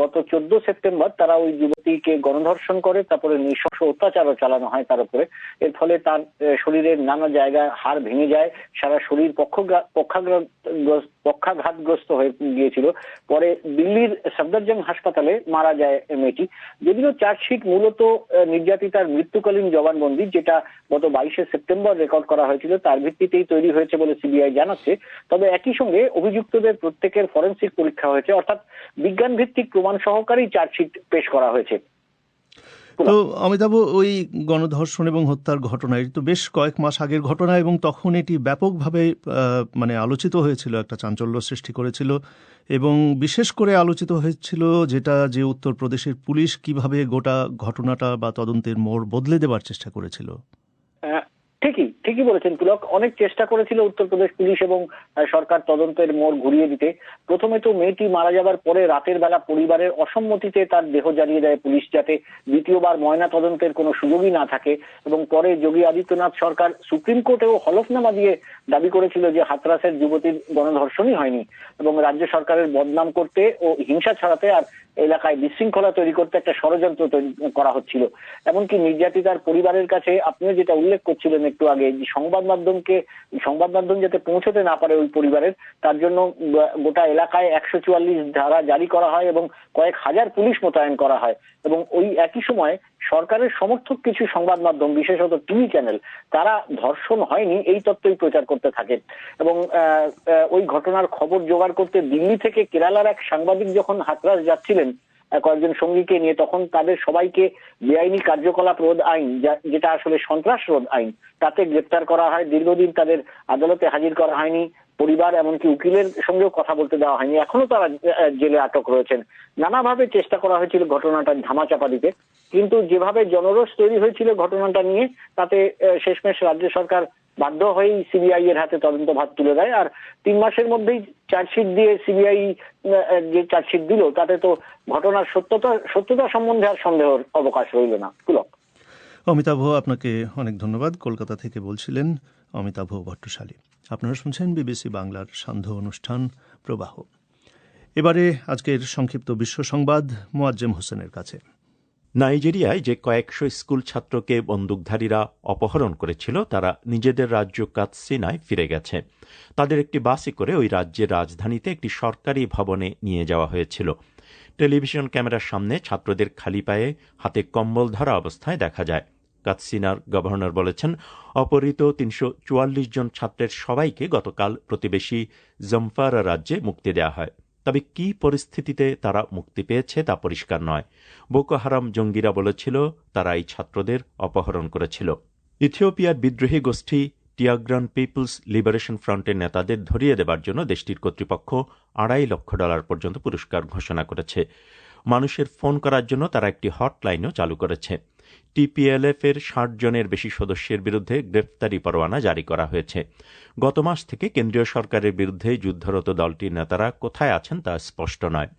গত 14 সেপ্টেম্বর তারা ওই যুবতীকে গণধর্ষণ করে, তারপরে নৃশংস অত্যাচারও চালানো হয় তার উপরে। এর ফলে তার শরীরের নানা জায়গায় হাড় ভেঙে যায়, সারা শরীর পক্ষাঘাতগ্রস্ত হয়ে গিয়েছিল। পরে দিল্লির সফদরজং হাসপাতালে মারা যায় মেয়েটি। যদিও চার্জশিট মূলত নির্যাতিতার মৃত্যুকালীন জবানবন্দি, যেটা গত 22শে সেপ্টেম্বর রেকর্ড করা হয়েছিল, তার ভিত্তিতেই তৈরি হয়েছে বলে সিবিআই জানাচ্ছে। তবে একই সঙ্গে অভিযুক্তদের প্রত্যেকের ফরেনসিক পরীক্ষা হয়েছে, অর্থাৎ বিজ্ঞান ভিত্তিক প্রমাণ সহকারেই চার্জশিট পেশ করা হয়েছে। তো অমিতাভ, ওই গণধর্ষণ এবং হত্যার ঘটনা তো বেশ কয়েক মাস আগের ঘটনা, এবং তখন এটি ব্যাপকভাবে আলোচিত হয়েছিল, একটা চাঞ্চল্য সৃষ্টি করেছিল, এবং বিশেষ করে আলোচিত হয়েছিল যে উত্তরপ্রদেশের পুলিশ কিভাবে গোটা ঘটনাটা বা তদন্তের মোড় বদলে দেবার চেষ্টা করেছিল। ঠিকই বলেছেন পুলক। অনেক চেষ্টা করেছিল উত্তরপ্রদেশ পুলিশ এবং সরকার তদন্তের মোড় ঘুরিয়ে দিতে। প্রথমে তো মেয়েটি মারা যাবার পরে রাতের বেলা পরিবারের অসম্মতিতে তার দেহ জ্বালিয়ে দেয় পুলিশ, যাতে দ্বিতীয়বার ময়না তদন্তের কোনো সুযোগই না থাকে। এবং পরে যোগী আদিত্যনাথ সরকার সুপ্রিম কোর্টেও হলফনামা দিয়ে দাবি করেছিল যে হাতরাসের যুবতীর গণধর্ষণই হয়নি, এবং রাজ্য সরকারের বদনাম করতে ও হিংসা ছড়াতে আর এলাকায় বিশৃঙ্খলা তৈরি করতে একটা ষড়যন্ত্র তৈরি করা হচ্ছিল। এমনকি নির্যাতিতার পরিবারের কাছে আপনিও যেটা উল্লেখ করছিলেন একটু আগে, যে সংবাদ মাধ্যম যাতে পৌঁছতে না পারে ওই পরিবারের, তার জন্য গোটা এলাকায় 144 ধারা জারি করা হয় এবং কয়েক হাজার পুলিশ মোতায়েন করা হয়। এবং ওই একই সময় সরকারের সমর্থক কিছু সংবাদ মাধ্যম, বিশেষত টিভি চ্যানেল, তারা ধর্ষণ হয়নি এই তত্ত্বই প্রচার করতে থাকে। এবং ওই ঘটনার খবর জোগাড় করতে দিল্লি থেকে কেরালার এক সাংবাদিক যখন হাতরাস যাচ্ছিলেন কয়েকজন সঙ্গীকে নিয়ে, তখন তাদের সবাইকে বেআইনি কার্যকলাপ রোধ আইন, যেটা আসলে সন্ত্রাস রোধ আইন, তাতে গ্রেপ্তার করা হয়। দীর্ঘদিন তাদের আদালতে হাজির করা হয়নি, পরিবার এমনকি উকিলের সঙ্গেও কথা বলতে দেওয়া হয়নি, এখনো তারা জেলে আটক রয়েছেন। নানাভাবে চেষ্টা করা হয়েছিল ঘটনাটা ধামাচাপা দিতে, কিন্তু যেভাবে জনরোষ তৈরি হয়েছিল ঘটনাটা নিয়ে, তাতে শেষমেশ রাজ্য সরকার বাধ্য হয়েই সিবিআই এর হাতে তদন্ত ভার তুলে দেয়। আর 3 মাসের মধ্যেই চার্জশিট দিয়ে সিবিআই যে চার্জশিট দিল, তাতে তো ঘটনার সত্যতা সম্বন্ধে আর সন্দেহের অবকাশ রইল না। পুলক। অমিতাভ, আপনাকে অনেক ধন্যবাদ। কলকাতা থেকে বলছিলেন অমিতাভ ভট্টশালী। আপনারা শুনছেন বিবিসি বাংলার সান্ধ্য অনুষ্ঠান প্রবাহ। এবারে আজকের সংক্ষিপ্ত বিশ্ব সংবাদ মোয়াজ্জেম হোসেনের কাছে। নাইজেরিয়ায় যে কয়েকশো স্কুল ছাত্রকে বন্দুকধারীরা অপহরণ করেছিল, তারা নিজেদের রাজ্য কাতসিনায় ফিরে গেছে। তাদের একটি বাসে করে ওই রাজ্যের রাজধানীতে একটি সরকারি ভবনে নিয়ে যাওয়া হয়েছিল। টেলিভিশন ক্যামেরার সামনে ছাত্রদের খালি পায়ে, হাতে কম্বল ধরা অবস্থায় দেখা যায়। কাতসিনার গভর্নর বলেছেন, অপহৃত 344 জন ছাত্রের সবাইকে গতকাল প্রতিবেশী জমফারা রাজ্যে মুক্তি দেওয়া হয়। তবে কি পরিস্থিতিতে তারা মুক্তি পেয়েছে তা পরিষ্কার নয়। বোকো হারাম জঙ্গিরা বলেছিল তারা এই ছাত্রদের অপহরণ করেছিল। ইথিওপিয়ার বিদ্রোহী গোষ্ঠী টিয়াগ্রান পিপলস লিবারেশন ফ্রন্টের নেতাদের ধরিয়ে দেবার জন্য দেশটির কর্তৃপক্ষ $2.5 লক্ষ পর্যন্ত পুরস্কার ঘোষণা করেছে। মানুষের ফোন করার জন্য তারা একটি হটলাইনও চালু করেছে। টিপিএলএফ এর 60 জনের বেশি সদস্যের বিরুদ্ধে গ্রেফতারি পরোয়ানা জারি করা হয়েছে। গত মাস থেকে কেন্দ্রীয় সরকারের বিরুদ্ধে যুদ্ধরত দলটির নেতারা কোথায় আছেন তা স্পষ্ট নয়।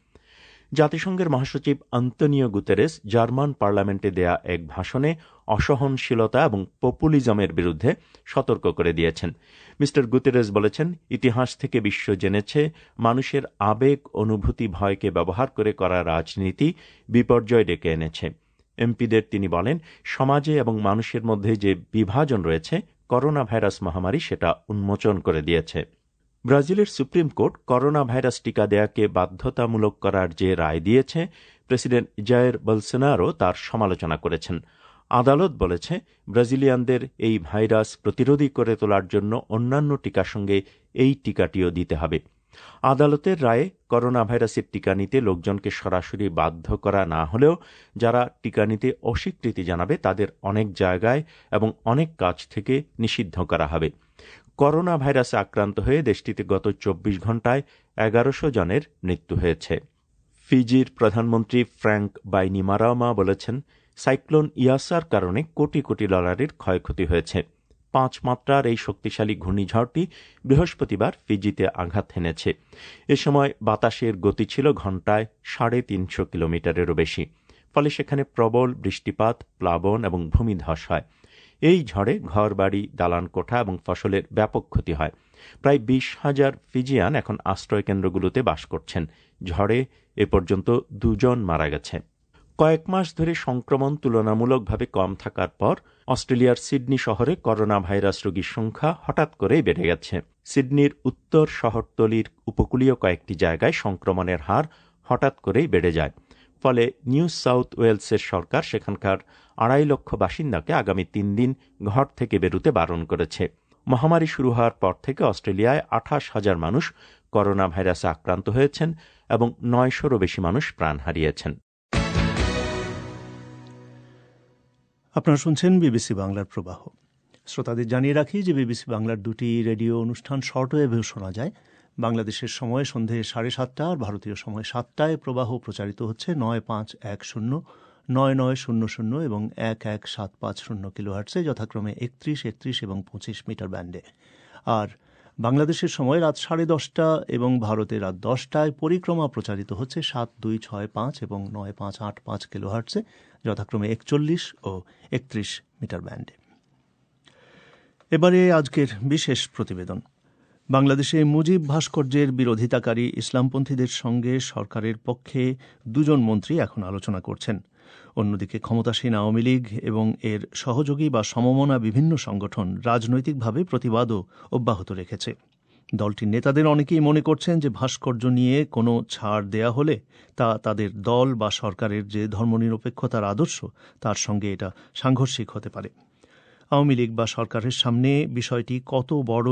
জাতিসংঘের মহাসচিব আন্তোনিও গুতেরেস জার্মান পার্লামেন্টে দেয়া এক ভাষণে অসহনশীলতা এবং পপুলিজমের বিরুদ্ধে সতর্ক করে দিয়েছেন। মিস্টার গুতেরেস বলেছেন, ইতিহাস থেকে বিশ্ব জেনেছে মানুষের আবেগ, অনুভূতি, ভয়কে ব্যবহার করে করা রাজনীতি বিপর্যয় ডেকে এনেছে। এমপিদের তিনি বলেন, সমাজে এবং মানুষের মধ্যে যে বিভাজন রয়েছে, করোনা ভাইরাস মহামারী সেটা উন্মোচন করে দিয়েছে। ব্রাজিলের সুপ্রিম কোর্ট করোনা ভাইরাস টিকা দেয়াকে বাধ্যতামূলক করার যে রায় দিয়েছে, প্রেসিডেন্ট জায়ের বলসোনারো তার সমালোচনা করেছেন। আদালত বলেছে, ব্রাজিলিয়ানদের এই ভাইরাস প্রতিরোধী করে তোলার জন্য অন্যান্য টিকার সঙ্গে এই টিকাটিও দিতে হবে। আদালতের রায়ে করোনা ভাইরাসের টিকা নিতে লোকজনকে সরাসরি বাধ্য করা না হলেও যারা টিকা নিতে অস্বীকৃতি জানাবে তাদের অনেক জায়গায় এবং অনেক কাজ থেকে নিষিদ্ধ করা হবে। করোনা ভাইরাসে আক্রান্ত হয়ে দেশটিতে গত 24 ঘণ্টায় 1100 জনের মৃত্যু হয়েছে। ফিজির প্রধানমন্ত্রী ফ্র্যাঙ্ক বাইনিমারামা বলেছেন, সাইক্লোন ইয়াসার কারণে কোটি কোটি ডলারের ক্ষয়ক্ষতি হয়েছে। 5 মাত্রার এই শক্তিশালী ঘূর্ণিঝড়টি বৃহস্পতিবার ফিজিতে আঘাত হেনেছে। এ সময় বাতাসের গতি ছিল ঘণ্টায় 350 কিলোমিটারেরও বেশি। ফলে সেখানে প্রবল বৃষ্টিপাত, প্লাবন এবং ভূমিধস হয়। এই ঝড়ে ঘরবাড়ি, দালান কোঠা এবং ফসলের ব্যাপক ক্ষতি হয়। প্রায় 20,000 ফিজিয়ান এখন আশ্রয়কেন্দ্রগুলোতে বাস করছেন। ঝড়ে এ পর্যন্ত 2 জন মারা গেছে। কয়েক মাস ধরে সংক্রমণ তুলনামূলকভাবে কম থাকার পর অস্ট্রেলিয়ার সিডনি শহরে করোনা ভাইরাস রোগীর সংখ্যা হঠাৎ করেই বেড়ে গেছে। সিডনির উত্তর শহরতলির উপকূলীয় কয়েকটি জায়গায় সংক্রমণের হার হঠাৎ করেই বেড়ে যায়। ফলে নিউ সাউথ ওয়েলসের সরকার সেখানকার 2.5 লক্ষ বাসিন্দাকে আগামী 3 দিন ঘর থেকে বেরোতে বারণ করেছে। মহামারী শুরু হওয়ার পর থেকে অস্ট্রেলিয়ায় 28,000 মানুষ করোনা ভাইরাসে আক্রান্ত হয়েছেন এবং 900-রও বেশি মানুষ প্রাণ হারিয়েছেন। আপনারা শুনছেন বিবিসি বাংলার প্রবাহ। শ্রোতাদের জানিয়ে রাখি যে বিবিসি বাংলার 2টি রেডিও অনুষ্ঠান শর্টওয়েভেও শোনা যায়। বাংলাদেশের সময় সন্ধে 7:30 আর ভারতীয় সময় 7টায় প্রবাহ প্রচারিত হচ্ছে 9510, 9900 এবং 11750 কিলোহার্টসে, যথাক্রমে 31, 31 এবং 25 মিটার ব্যান্ডে। আর বাংলাদেশের সময় রাত 10:30 এবং ভারতে রাত 10টায় পরিক্রমা প্রচারিত হচ্ছে 7265 এবং 9585 কিলোহার্টসে, যথাক্রমে 41 ও 31 মিটার ব্যান্ডে। এবারে আজকের বিশেষ প্রতিবেদন। বাংলাদেশে মুজিব ভাস্কর্যের বিরোধিতাকারী ইসলামপন্থীদের সঙ্গে সরকারের পক্ষে 2 জন মন্ত্রী এখন আলোচনা করছেন। অন্যদিকে ক্ষমতাসীন আওয়ামী লীগ এবং এর সহযোগী বা সমমনা বিভিন্ন সংগঠন রাজনৈতিকভাবে প্রতিবাদও অব্যাহত রেখেছে। দলটির নেতাদের অনেকেই মনে করছেন যে ভাস্কর্য নিয়ে কোনো ছাড় দেয়া হলে তা তাদের দল বা সরকারের যে ধর্মনিরপেক্ষতার আদর্শ তার সঙ্গে এটা সাংঘর্ষিক হতে পারে। আওয়ামী লীগ বা সরকারের সামনে বিষয়টি কত বড়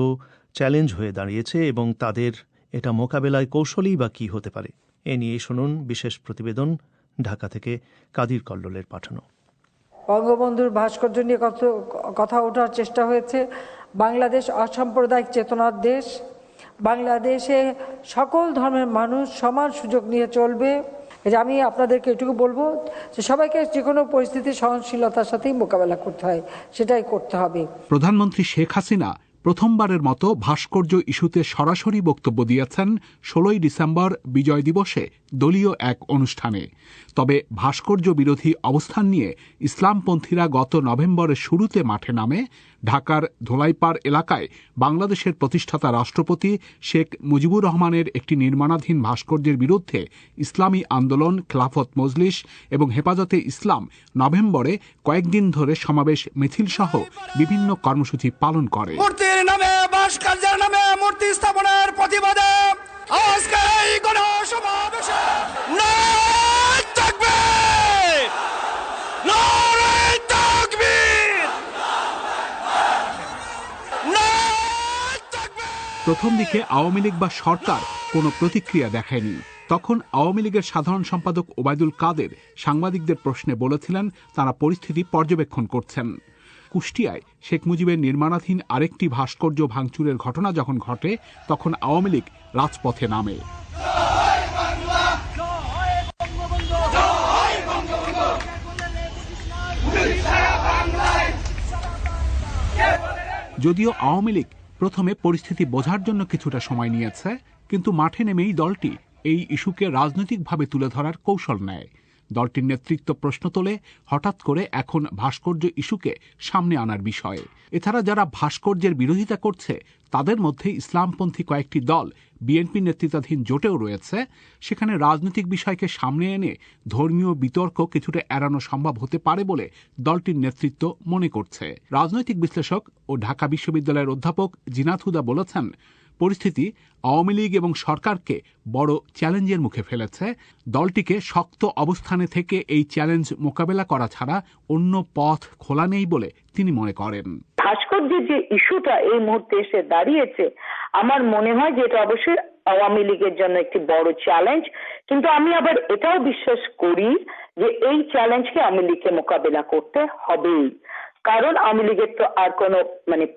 চ্যালেঞ্জ হয়ে দাঁড়িয়েছে এবং তাদের এটা মোকাবেলায় কৌশলই বা কী হতে পারে, এ নিয়ে শুনুন বিশেষ প্রতিবেদন ঢাকা থেকে কাদির কল্লোলের পাঠানো। বঙ্গবন্ধুর ভাস্কর্য নিয়ে কথা ওঠার চেষ্টা হয়েছে। বাংলাদেশ অসাম্প্রদায়িক চেতনার দেশ। বাংলাদেশে সকল ধর্মের মানুষ সমান সুযোগ নিয়ে চলবে। আমি আপনাদেরকে এটুকু বলবো যে সবাইকে যে কোনো পরিস্থিতি সহনশীলতার সাথেই মোকাবেলা করতে হয়, সেটাই করতে হবে। প্রধানমন্ত্রী শেখ হাসিনা প্রথমবারের মতো ভাস্কর্য ইস্যুতে সরাসরি বক্তব্য দিয়েছেন 16 ডিসেম্বর বিজয় দিবসে দলীয় এক অনুষ্ঠানে। তবে ভাস্কর্য বিরোধী অবস্থান নিয়ে ইসলামপন্থীরা গত নভেম্বরের শুরুতে মাঠে নামে ঢাকার ধোলাইপাড় এলাকায় বাংলাদেশের প্রতিষ্ঠাতা রাষ্ট্রপতি শেখ মুজিবুর রহমানের একটি নির্মাণাধীন ভাস্কর্যের বিরুদ্ধে ইসলামী আন্দোলন, খেলাফত মজলিস এবং হেফাজতে ইসলাম নভেম্বরে কয়েকদিন ধরে সমাবেশ, মিছিল সহ বিভিন্ন কর্মসূচি পালন করে। মূর্তির নামে, ভাস্কর্যের নামে মূর্তি স্থাপনের প্রতিবাদে আজকে এই গণসমাবেশে নারায়ে তাকবীর, নারায়ে তাকবীর, নারায়ে তাকবীর। প্রথম দিকে আওয়ামী লীগ বা সরকার কোনো প্রতিক্রিয়া দেখায়নি। তখন আওয়ামী লীগের সাধারণ সম্পাদক ওবায়দুল কাদের সাংবাদিকদের প্রশ্নে বলেছিলেন তারা পরিস্থিতি পর্যবেক্ষণ করছেন। কুষ্টিয়ায় শেখ মুজিবের নির্মাণাধীন আরেকটি ভাস্কর্য ভাঙচুরের ঘটনা যখন ঘটে তখন আওয়ামী লীগ রাজপথে নামে। যদিও আওয়ামী লীগ প্রথমে পরিস্থিতি বোঝার জন্য কিছুটা সময় নিয়েছে, কিন্তু মাঠে নেমেই দলটি এই ইস্যুকে রাজনৈতিকভাবে তুলে ধরার কৌশল নেয়। দলটির নেতৃত্ব প্রশ্ন তোলে হঠাৎ করে এখন ভাস্কর্য ইস্যুকে সামনে আনার বিষয়ে। এছাড়া যারা ভাস্কর্যের বিরোধিতা করছে তাদের মধ্যে ইসলামপন্থী কয়েকটি দল বিএনপি নেতৃত্বাধীন জোটেও রয়েছে। সেখানে রাজনৈতিক বিষয়কে সামনে এনে ধর্মীয় বিতর্ক কিছুটা এড়ানো সম্ভব হতে পারে বলে দলটির নেতৃত্ব মনে করছে। রাজনৈতিক বিশ্লেষক ও ঢাকা বিশ্ববিদ্যালয়ের অধ্যাপক জিনাত হুদা বলেছেন, পরিস্থিতি আওয়ামী লীগ এবং সরকারকে বড় চ্যালেঞ্জের মুখে ফেলেছে। দলটিকে শক্ত অবস্থানে থেকে এই চ্যালেঞ্জ মোকাবেলা করা ছাড়া অন্য পথ খোলা নেই বলে তিনি মনে করেন। ভাস্কর্যের যে ইস্যুটা এই মুহূর্তে এসে দাঁড়িয়েছে, আমার মনে হয় যে এটা অবশ্যই আওয়ামী লীগের জন্য একটি বড় চ্যালেঞ্জ। কিন্তু আমি আবার এটাও বিশ্বাস করি যে এই চ্যালেঞ্জকে আওয়ামী লীগকে মোকাবেলা করতে হবেই, কারণ আওয়ামী লীগের তো আর কোনো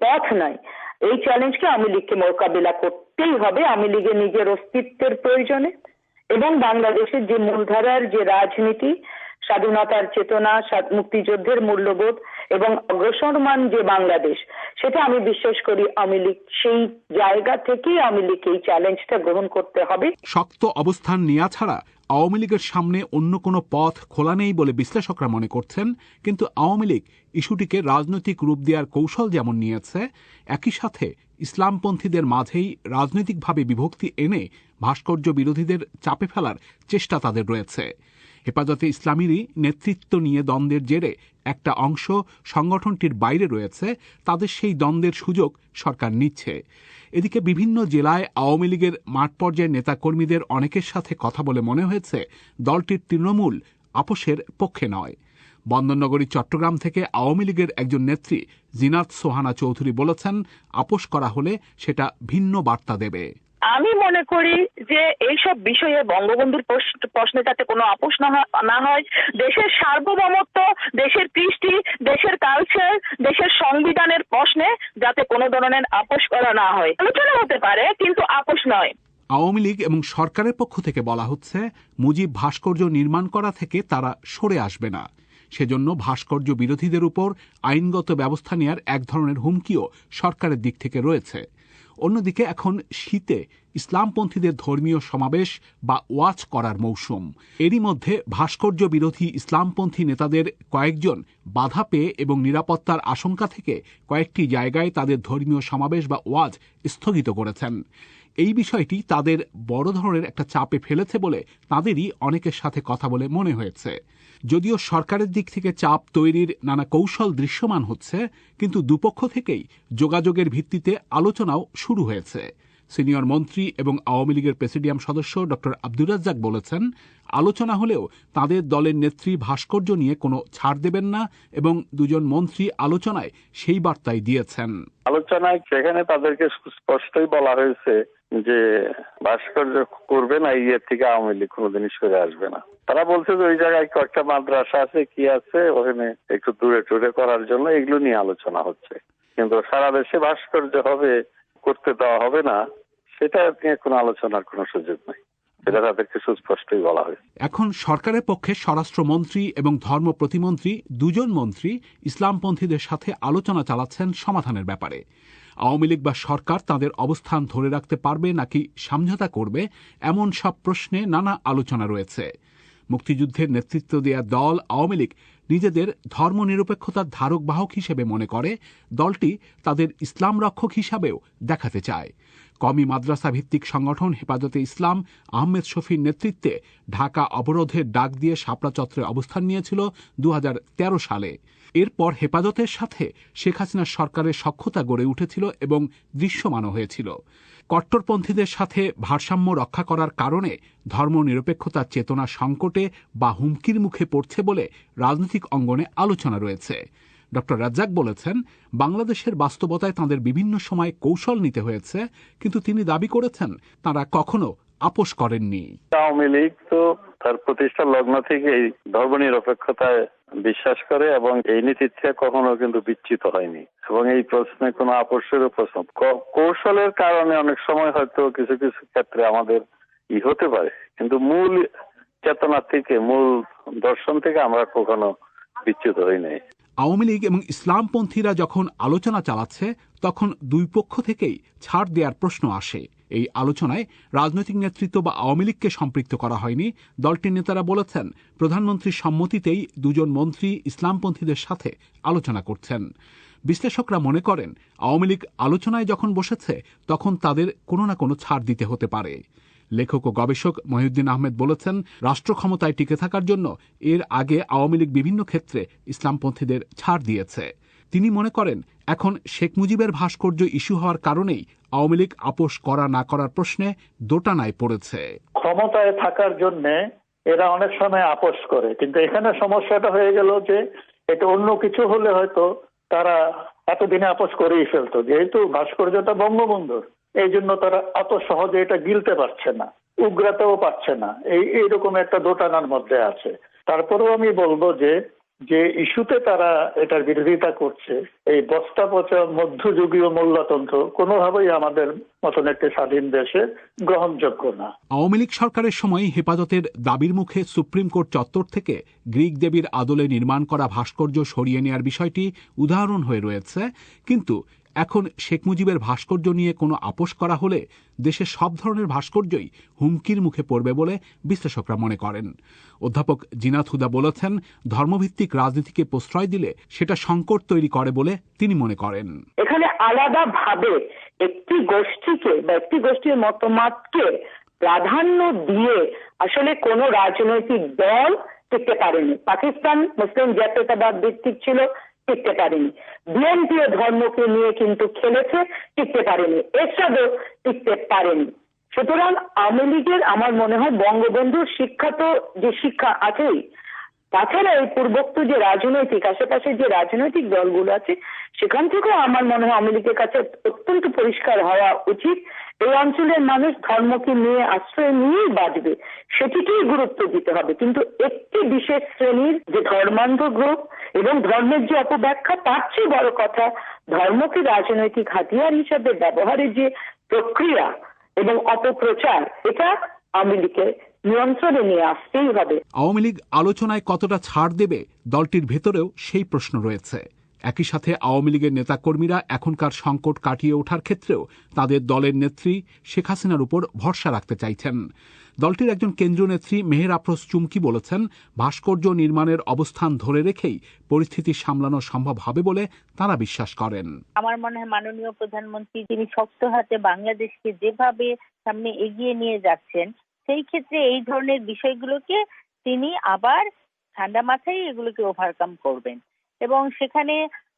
পথ নাই। এই চ্যালেঞ্জকে আওয়ামী লীগকে মোকাবিলা করতেই হবে। আওয়ামী লীগের নিজের অস্তিত্বের প্রয়োজনে এবং বাংলাদেশের যে মূলধারার যে রাজনীতি স্বাধীনতার চেতনা, মুক্তিযুদ্ধের মূল্যবোধ এবং অগ্রসরমান যে বাংলাদেশ, সেটা আমি বিশ্বাস করি আওয়ামী লীগ সেই জায়গা থেকেই আওয়ামী লীগ এই চ্যালেঞ্জটা গ্রহণ করতে হবে। শক্ত অবস্থান নেওয়া ছাড়া আওয়ামী লীগের সামনে অন্য কোনো পথ খোলা নেই বলে বিশ্লেষকরা মনে করছেন। কিন্তু আওয়ামী লীগ ইস্যুটিকে রাজনৈতিক রূপ দেওয়ার কৌশল যেমন নিয়েছে, একই সাথে ইসলামপন্থীদের মাঝেই রাজনৈতিকভাবে বিভক্তি এনে ভাস্কর্য বিরোধীদের চাপে ফেলার চেষ্টা তাদের রয়েছে। হেফাজতে ইসলামীরই নেতৃত্ব নিয়ে দ্বন্দ্বের জেরে একটা অংশ সংগঠনটির বাইরে রয়েছে, তাদের সেই দ্বন্দ্বের সুযোগ সরকার নিচ্ছে। এদিকে বিভিন্ন জেলায় আওয়ামী লীগের মাঠ পর্যায়ের নেতাকর্মীদের অনেকের সাথে কথা বলে মনে হয়েছে দলটির তৃণমূল আপোষের পক্ষে নয়। বন্দরনগরী চট্টগ্রাম থেকে আওয়ামী লীগের একজন নেত্রী জিনাত সোহানা চৌধুরী বলেছেন, আপোষ করা হলে সেটা ভিন্ন বার্তা দেবে। আমি মনে করি যে এইসব বিষয়ে বঙ্গবন্ধুর প্রশ্নে যাতে কোনো আপোষ না হয়, দেশের সার্বভৌমত্ব, দেশের কৃষ্টি, দেশের কালচার, দেশের সংবিধানের প্রশ্নে যাতে কোনো ধরনের আপোষ করা না হয়। আলোচনা হতে পারে, কিন্তু আপোষ নয়। আওয়ামী লীগ এবং সরকারের পক্ষ থেকে বলা হচ্ছে, মুজিব ভাস্কর্য নির্মাণ করা থেকে তারা সরে আসবে না। সেজন্য ভাস্কর্য বিরোধীদের উপর আইনগত ব্যবস্থা নেওয়ার এক ধরনের হুমকিও সরকারের দিক থেকে রয়েছে। অন্যদিকে এখন শীতে ইসলামপন্থীদের ধর্মীয় সমাবেশ বা ওয়াজ করার মৌসুম। এরই মধ্যে ভাস্কর্য বিরোধী ইসলামপন্থী নেতাদের কয়েকজন বাধা পেয়ে এবং নিরাপত্তার আশঙ্কা থেকে কয়েকটি জায়গায় তাদের ধর্মীয় সমাবেশ বা ওয়াজ স্থগিত করেছেন। এই বিষয়টি তাদের বড় ধরনের একটা চাপে ফেলেছে বলে তাদেরই অনেকের সাথে কথা বলে মনে হয়েছে। যদিও সরকারের দিক থেকে চাপ তৈরির নানা কৌশল দৃশ্যমান হচ্ছে, কিন্তু দুপক্ষ থেকেই যোগাযোগের ভিত্তিতে আলোচনাও শুরু হয়েছে। সিনিয়র মন্ত্রী এবং আওয়ামী লীগের প্রেসিডিয়াম সদস্য ড আব্দুর রাজ্জাক বলেছেন, আলোচনা হলেও তাদের দলের নেত্রী ভাস্কর্য নিয়ে কোনো ছাড় দেবেন না এবং দুজন মন্ত্রী আলোচনায় সেই বার্তাই দিয়েছেন। আলোচনায় সেখানে তাদেরকে স্পষ্টই বলা হয়েছে যে ভাস্কর্য করবে না, ইয়ের থেকে আওয়ামী লীগ কোনোদিনই সরে আসবে না। তারা বলছে যে ওই জায়গায় কয়েকটা মাদ্রাসা আছে, কি আছে, ওখানে একটু দূরে টুরে করার জন্য এগুলো নিয়ে আলোচনা হচ্ছে, কিন্তু সারা দেশে ভাস্কর্য হবে, করতে দেওয়া হবে না, সেটা নিয়ে কোনো আলোচনার কোনো সুযোগ নেই। এটা তাদেরকে সুস্পষ্টই বলা হয়েছে। এখন সরকারের পক্ষে স্বরাষ্ট্রমন্ত্রী এবং ধর্ম প্রতিমন্ত্রী দুজন মন্ত্রী ইসলামপন্থীদের সাথে আলোচনা চালাচ্ছেন সমাধানের ব্যাপারে। আওয়ামী লীগ বা সরকার তাদের অবস্থান ধরে রাখতে পারবে নাকি সমঝোতা করবে, এমন সব প্রশ্নে নানা আলোচনা রয়েছে। মুক্তিযুদ্ধের নেতৃত্ব দেয়া দল আওয়ামী লীগ নিজেদের ধর্মনিরপেক্ষতার ধারক বাহক হিসেবে মনে করে, দলটি তাদের ইসলাম রক্ষক হিসাবেও দেখাতে চায়। কওমি মাদ্রাসা ভিত্তিক সংগঠন হেফাজতে ইসলাম আহমেদ শফির নেতৃত্বে ঢাকা অবরোধের ডাক দিয়ে শাপলা চত্বরে অবস্থান নিয়েছিল 2013 সালে। এরপর হেফাজতের সাথে শেখ হাসিনার সরকারের সখ্যতা গড়ে উঠেছিল এবং দৃশ্যমানও হয়েছিল। কট্টরপন্থীদের সাথে ভারসাম্য রক্ষা করার কারণে ধর্মনিরপেক্ষতার চেতনা সংকটে বা হুমকির মুখে পড়ছে বলে রাজনৈতিক অঙ্গনে আলোচনা রয়েছে। ড রাজ্জাক বলেছেন, বাংলাদেশের বাস্তবতায় তাঁদের বিভিন্ন সময় কৌশল নিতে হয়েছে, কিন্তু তিনি দাবি করেছেন তাঁরা কখনো আপোষ করেননি। আওয়ামী লীগ তো তার প্রতিষ্ঠার লগ্ন থেকে এই ধর্মনিরপেক্ষতায় বিশ্বাস করে এবং এই নীতি থেকে কখনো কিন্তু বিচ্যুত হয়নি এবং এই প্রশ্নে কোনো আপোষেরও প্রশ্ন কৌশলের কারণে অনেক সময় হয়তো কিছু কিছু ক্ষেত্রে আমাদের হতে পারে, কিন্তু মূল চেতনা থেকে, মূল দর্শন থেকে আমরা কখনো বিচ্যুত হই নাই। আওয়ামী লীগ এবং ইসলামপন্থীরা যখন আলোচনা চালাচ্ছে, তখন দুই পক্ষ থেকেই ছাড় দেওয়ার প্রশ্ন আসে। এই আলোচনায় রাজনৈতিক নেতৃত্ব বা আওয়ামী লীগকে সম্পৃক্ত করা হয়নি। দলটির নেতারা বলেছেন, প্রধানমন্ত্রীর সম্মতিতেই দুজন মন্ত্রী ইসলামপন্থীদের সাথে আলোচনা করছেন। বিশ্লেষকরা মনে করেন, আওয়ামী লীগ আলোচনায় যখন বসেছে, তখন তাদের কোনো না কোনো ছাড় দিতে হতে পারে। লেখক ও গবেষক মহিউদ্দিন আহমেদ বলেছেন, রাষ্ট্র ক্ষমতায় টিকে থাকার জন্য এর আগে আওয়ামী লীগ বিভিন্ন ক্ষেত্রে ইসলামপন্থীদের ছাড় দিয়েছে। তিনি মনে করেন, এখন শেখ মুজিবের ভাস্কর্য ইস্যু হওয়ার কারণেই আওয়ামী লীগ আপোষ করা না করার প্রশ্নে দোটানায় পড়েছে। ক্ষমতায় থাকার জন্য এরা অনেক সময় আপোষ করে, কিন্তু এখানে সমস্যাটা হয়ে গেল যে এটা অন্য কিছু হলে হয়তো তারা এতদিনে আপোষ করেই ফেলতো। যেহেতু ভাস্কর্যটা বঙ্গবন্ধুর, এই জন্য তারা অত সহজে এটা গিলতে পারছে না, উগ্রাতেও পারছে না, এইরকম একটা দোটানার মধ্যে আছে। তারপরেও আমি বলবো যে যে ইস্যুতে তারা এটার বিরোধিতা করছে, এই বস্তা পচা মধ্যযুগীয় মোল্লাতন্ত্র কোনোভাবেই আমাদের মতন একটি স্বাধীন দেশে গ্রহণযোগ্য না। আওয়ামী লীগ সরকারের সময় হেফাজতের দাবির মুখে সুপ্রিম কোর্ট চত্বর থেকে গ্রিক দেবীর আদলে নির্মাণ করা ভাস্কর্য সরিয়ে নেওয়ার বিষয়টি উদাহরণ হয়ে রয়েছে, কিন্তু এখন শেখ মুজিবের ভাস্কর্য নিয়ে কোনো আপোষ করা হলে দেশের সব ধরনের ভাস্কর্যই হুমকির মুখে পড়বে বলে বিশ্লেষকরা মনে করেন। অধ্যাপক জিনাত হুদা বলেছেন, ধর্মভিত্তিক রাজনীতিকে প্রশ্রয় দিলে সেটা সংকট তৈরি করে বলে তিনি মনে করেন। এখানে আলাদাভাবে একটি গোষ্ঠীকে বা একটি গোষ্ঠীর মতামতকে প্রাধান্য দিয়ে আসলে কোনো রাজনৈতিক দল টিকতে পারেনি। পাকিস্তান মুসলিম জাতীয়তাবাদ ভিত্তিক ছিল, টিকতে পারেনি। বিএনপিও ধর্মকে নিয়ে কিন্তু খেলেছে, টিকতে পারেনি। এরশাদও টিকতে পারেনি। সুতরাং আওয়ামী লীগের আমার মনে হয় বঙ্গবন্ধুর শিক্ষা তো যে শিক্ষা আছেই, তাছাড়া এই পূর্বোক্ত যে রাজনৈতিক আশেপাশে যে রাজনৈতিক দলগুলো আছে সেখান থেকেও আমার মনে হয় আওয়ামী লীগের কাছে অত্যন্ত পরিষ্কার হওয়া উচিত, এই অঞ্চলের মানুষ ধর্মকে নিয়ে আশ্রয় নিয়েই বাঁচবে, সেটিকেই গুরুত্ব দিতে হবে। কিন্তু একটি বিশেষ শ্রেণীর যে ধর্মান্ধ গ্রুপ এবং ধর্মের যে অপব্যাখ্যা, তার চেয়ে বড় কথা ধর্মকে রাজনৈতিক হাতিয়ার হিসাবে ব্যবহারের যে প্রক্রিয়া এবং অপপ্রচার, এটা আওয়ামী লীগের নিয়ন্ত্রণে নিয়ে আসতেই হবে। আওয়ামী লীগ আলোচনায় কতটা ছাড় দেবে, দলটির ভেতরেও সেই প্রশ্ন রয়েছে। একই সাথে আওয়ামী লীগের নেতাকর্মীরা এখনকার সংকট কাটিয়ে ওঠার ক্ষেত্রেও তাদের দলের নেত্রী শেখ হাসিনার উপর ভরসা রাখতে চাইছেন। দলটির একজন কেন্দ্রীয় নেত্রী মেহের আফরোজ চুমকি বলেছেন, ভাস্কর্য নির্মাণের অবস্থান ধরে রেখেই পরিস্থিতি সামলানো সম্ভব হবে বলে তারা বিশ্বাস করেন। আমার মনে হয় মাননীয় প্রধানমন্ত্রী তিনি শক্ত হাতে বাংলাদেশকে যেভাবে সামনে এগিয়ে নিয়ে যাচ্ছেন, সেই ক্ষেত্রে এই ধরনের বিষয়গুলোকে তিনি আবার ঠান্ডা মাথায় এগুলোকে ওভারকাম করবেন। এবং সেখানে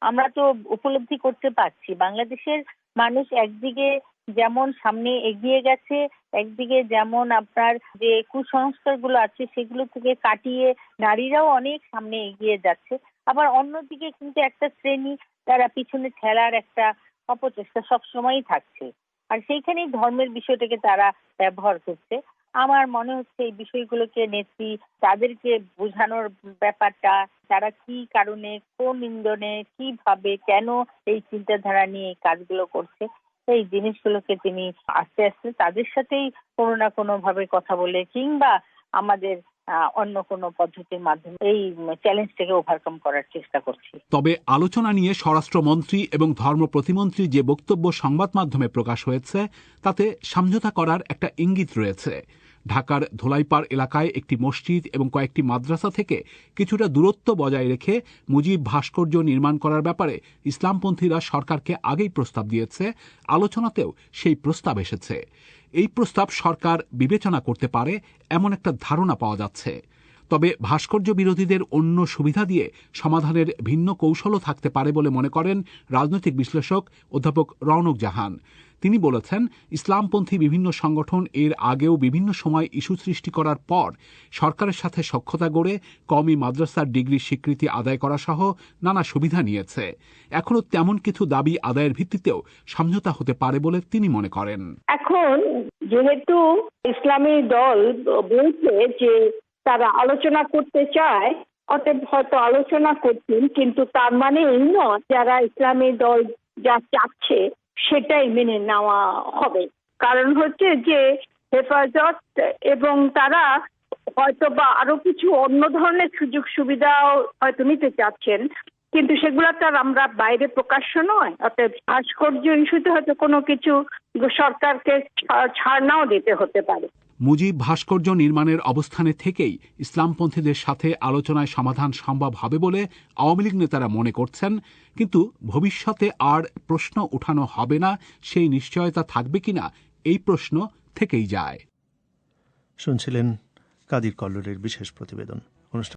আমরা তো উপলব্ধি করতে পারছি বাংলাদেশের মানুষ একদিকে যেমন সামনে এগিয়ে গেছে, একদিকে যেমন আপনার যে কুসংস্কারগুলো আছে সেগুলো থেকে কাটিয়ে নারীরাও অনেক সামনে এগিয়ে যাচ্ছে, আবার অন্যদিকে কিন্তু একটা শ্রেণী তারা পিছনে ঠেলার একটা অপচেষ্টা সবসময়ই থাকছে, আর সেইখানেই ধর্মের বিষয়টাকে তারা ব্যবহার করছে। আমার মনে হচ্ছে এই বিষয়গুলোকে নেত্রী তাদেরকে বোঝানোর ব্যাপারটা, তারা কি কারণে, কোন ইন্ধনে, কিভাবে, কেন এই চিন্তাধারা নিয়ে এই কাজগুলো করছে, এই জিনিসগুলোকে তিনি আস্তে আস্তে তাদের সাথেই কোনো না কোনো ভাবে কথা বলে কিংবা আমাদের অন্য কোনো পদ্ধতির মাধ্যমে এই চ্যালেঞ্জটাকে ওভারকাম করার চেষ্টা করছি। তবে আলোচনা নিয়ে স্বরাষ্ট্রমন্ত্রী এবং ধর্ম প্রতিমন্ত্রী যে বক্তব্য সংবাদ মাধ্যমে প্রকাশ হয়েছে তাতে সমঝোতা করার একটা ইঙ্গিত রয়েছে। ঢাকার ধোলাইপাড় এলাকায় একটি মসজিদ এবং কয়েকটি মাদ্রাসা থেকে কিছুটা দূরত্ব বজায় রেখে মুজিব ভাস্কর্য নির্মাণ করার ব্যাপারে ইসলামপন্থীরা সরকারকে আগেই প্রস্তাব দিয়েছে। আলোচনাতেও সেই প্রস্তাব এসেছে। এই প্রস্তাব সরকার বিবেচনা করতে পারে এমন একটা ধারণা পাওয়া যাচ্ছে। তবে ভাস্কর্য বিরোধীদের অন্য সুবিধা দিয়ে সমাধানের ভিন্ন কৌশলও থাকতে পারে বলে মনে করেন রাজনৈতিক বিশ্লেষক অধ্যাপক রওনক জাহান। তিনি বলেছেন, ইসলামপন্থী বিভিন্ন সংগঠন এর আগেও বিভিন্ন সময় ইস্যু সৃষ্টি করার পর সরকারের সাথে সখ্যতা গড়ে কওমি মাদ্রাসার ডিগ্রি স্বীকৃতি আদায় করা সহ নানা সুবিধা নিয়েছে। এখনও তেমন কিছু দাবি আদায়ের ভিত্তিতেও সমঝোতা হতে পারে বলে তিনি মনে করেন। এখন যেহেতু ইসলামী দল বলছে যে তারা আলোচনা করতে চায়, অতএব হয়তো আলোচনা করছেন, কিন্তু তার মানে এই নয় যারা ইসলামী দল যা চাচ্ছে সেটাই মেনে নেওয়া হবে। কারণ হচ্ছে যে হেফাজত এবং তারা হয়তো বা আরো কিছু অন্য ধরনের সুযোগ সুবিধাও হয়তো নিতে চাচ্ছেন, কিন্তু সেগুলো তার আমরা বাইরে প্রকাশ্য নয়। অর্থাৎ ভাস্কর্য ইস্যুতে হয়তো কোনো কিছু সরকারকে ছাড় নাও দিতে হতে পারে। মুজিব ভাস্কর্য নির্মাণের অবস্থানে থেকেই ইসলামপন্থীদের সাথে আলোচনায় সমাধান সম্ভব হবে বলে আওয়ামী লীগ নেতারা মনে করছেন, কিন্তু ভবিষ্যতে আর প্রশ্ন উঠানো হবে না সেই নিশ্চয়তা থাকবে কিনা এই প্রশ্ন থেকেই যায়। শুনছিলেন কাদির কল্লোলের বিশেষ প্রতিবেদন।